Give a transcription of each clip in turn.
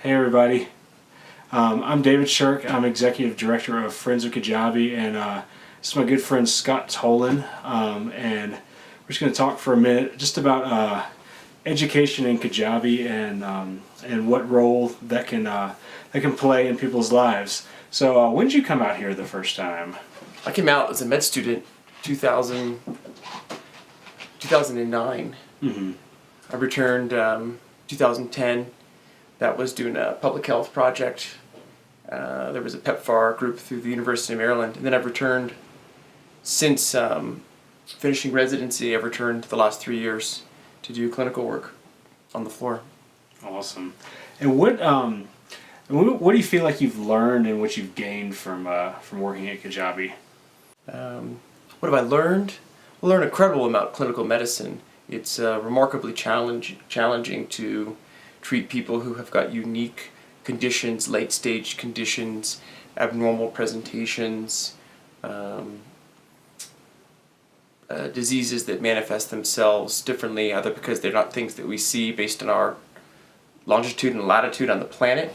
Hey everybody, I'm David Shirk. I'm Executive Director of Friends of Kijabe, and this is my good friend Scott Tolan, and we're just going to talk for a minute just about education in Kijabe and what role that can play in people's lives. So when did you come out here the first time? I came out as a med student 2009. Mm-hmm. I returned 2010. That was doing a public health project. There was a PEPFAR group through the University of Maryland. And then I've returned since finishing residency. I've returned the last 3 years to do clinical work on the floor. Awesome. And what do you feel like you've learned and what you've gained from working at Kijabe? What have I learned? I learned an incredible amount of clinical medicine. It's remarkably challenging to treat people who have got unique conditions, late-stage conditions, abnormal presentations, diseases that manifest themselves differently, either because they're not things that we see based on our longitude and latitude on the planet,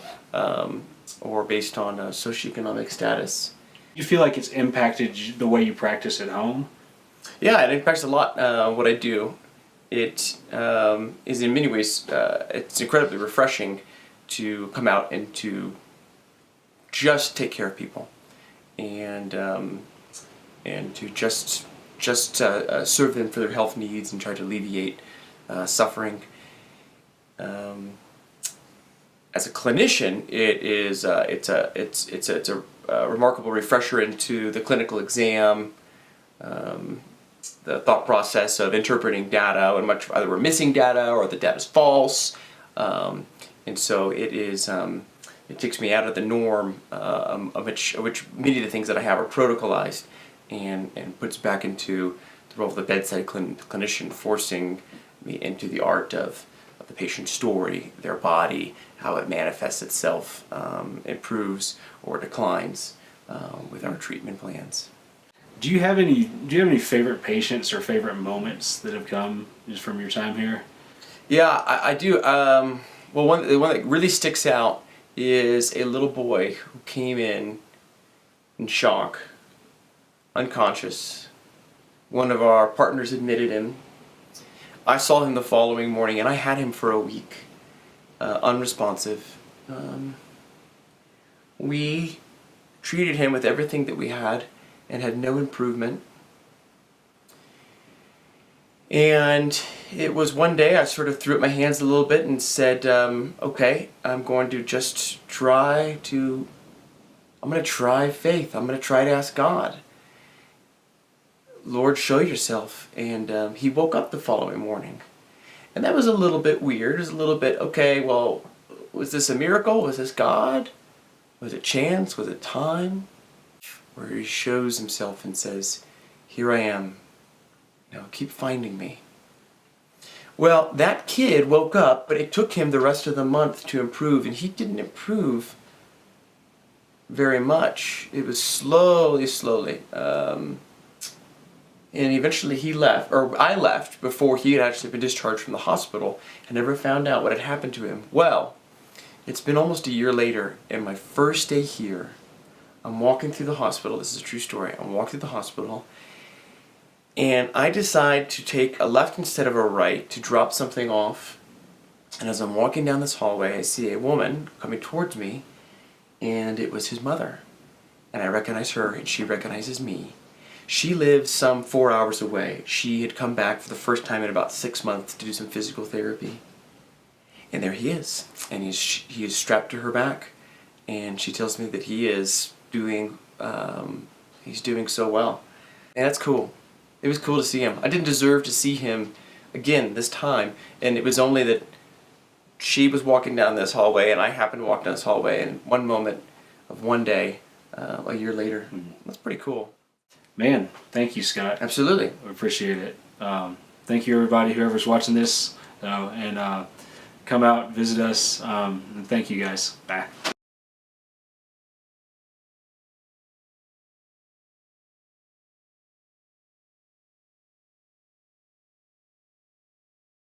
or based on socioeconomic status. You feel like it's impacted the way you practice at home? Yeah, it impacts a lot what I do. It is in many ways, it's incredibly refreshing to come out and to just take care of people and to just serve them for their health needs and try to alleviate suffering. As a clinician, it's a remarkable refresher into the clinical exam. The thought process of interpreting data, and much either we're missing data or the data is false, and so it is. It takes me out of the norm, of which many of the things that I have are protocolized, and puts back into the role of the bedside clinician, forcing me into the art of the patient's story, their body, how it manifests itself, improves or declines with our treatment plans. Do you have any favorite patients or favorite moments that have come just from your time here? Yeah, I do. Well, the one that really sticks out is a little boy who came in shock, unconscious. One of our partners admitted him. I saw him the following morning, and I had him for a week, unresponsive. We treated him with everything that we had, and had no improvement. And it was one day I sort of threw up my hands a little bit and said, okay, I'm going to try faith. I'm going to try to ask God, Lord, show yourself. And he woke up the following morning. And that was a little bit weird. It was a little bit, okay, well, was this a miracle? Was this God? Was it chance? Was it time? Where he shows himself and says, here I am, keep finding me. Well, that kid woke up, but it took him the rest of the month to improve, and he didn't improve very much. It was slowly. And eventually he left, or I left, before he had actually been discharged from the hospital, and never found out what had happened to him. Well, it's been almost a year later, and my first day here, I'm walking through the hospital. This is a true story. I'm walking through the hospital, and I decide to take a left instead of a right to drop something off. And as I'm walking down this hallway, I see a woman coming towards me, and it was his mother. And I recognize her, and she recognizes me. She lives some 4 hours away. She had come back for the first time in about 6 months to do some physical therapy. And there he is. And he is strapped to her back. And she tells me that he's doing so well. And that's cool. It was cool to see him. I didn't deserve to see him again this time, and it was only that she was walking down this hallway and I happened to walk down this hallway, and one moment of one day, a year later. That's pretty cool. Man, thank you, Scott. Absolutely. I appreciate it. Thank you, everybody, whoever's watching this, and come out, visit us, and thank you guys. Bye.